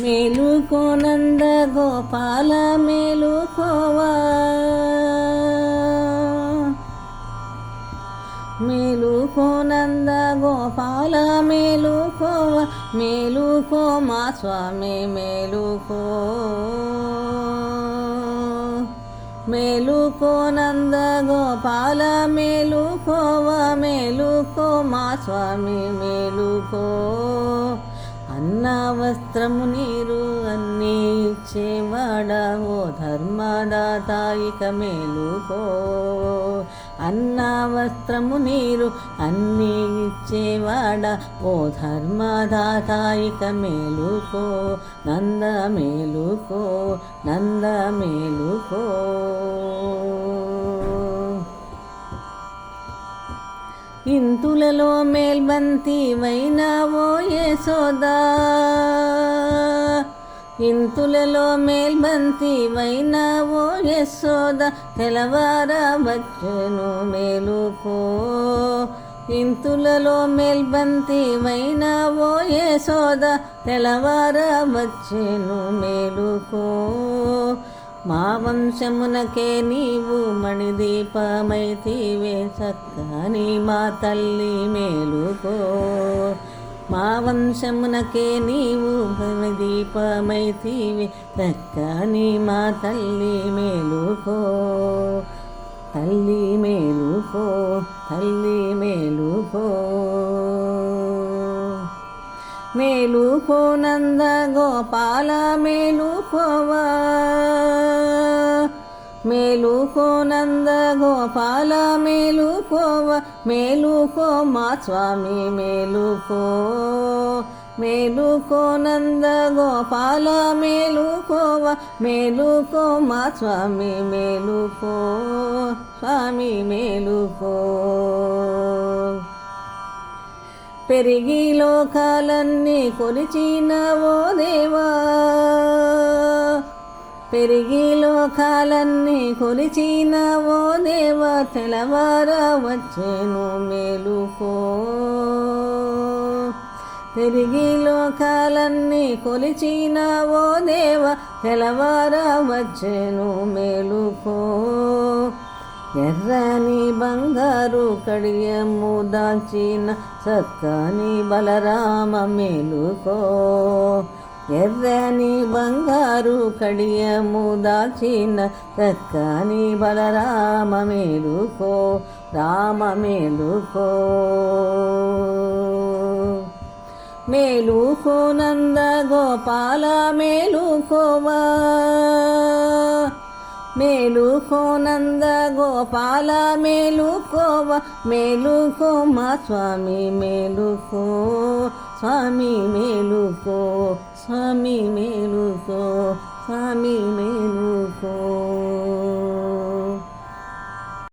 మేలుకో నంద గోపాల మేలుకోవా, మేలుకో నంద గోపాల మేలుకోవా, మేలుకో మా స్వామి మేలుకో, మేలుకో నంద గోపాల మేలుకోవా, మేలుకో మా స్వామి మేలుకో. అన్న వస్త్రము నీరు అన్నీ ఇచ్చేవాడా ఓ ధర్మదాత ఇక మేలుకో, అన్న వస్త్రము నీరు అన్నీ ఇచ్చేవాడా ఓ ధర్మదాత ఇక మేలుకో, నంద మేలుకో, నంద మేలుకో. ఇంతులలో మేల్బంతి వైనావో యశోదా, ఇంతులలో మేల్బంతి వైనావో యశోదా, తెలవార వచ్చెను మేలుకో, ఇంతులలో మేల్బంతి వైనావో యశోదా, తెలవార వచ్చెను మేలుకో. మా వంశమునకే నీవు మణిదీపమైతివే చక్కని మా తల్లి మేలుకో, మా వంశమునకే నీవు మణిదీపమైతివే చక్కని మా తల్లి మేలుకో, తల్లి మేలుకో, తల్లి మేలుకో. మేలుకో నంద గోపాల మేలుకోవా, మేలుకో నంద గోపాల మేలుకోవా, మేలుకో మా స్వామి మేలుకో, మేలుకో నంద గోపాల మేలుకోవా, మేలుకో మా స్వామి మేలుకో, స్వామి మేలుకో. పెరిగి లోకాలన్నీ కొలిచినవో దేవా, పెరిగి లోకాలన్నీ కొలిచినవో దేవా, తెలవార వచ్చెను మేలుకో, పెరిగి లోకాలన్నీ కొలిచినవో దేవా, తెలవార వచ్చెను మేలుకో. ఎర్రని బంగారు కడియము దాల్చిన సక్కని బలరామ మేలుకో, ఎర్రని బంగారు కడియము దాల్చిన సక్కని బలరామ మేలుకో, రామ మేలుకో. మేలుకో నంద గోపాల మేలుకోవా, మేలుకో నంద గోపాల మేలుకోవా, మేలుకో మా స్వామి మేలుకో, స్వామి మేలుకో, స్వామి మేలుకో, స్వామి మేలుకో.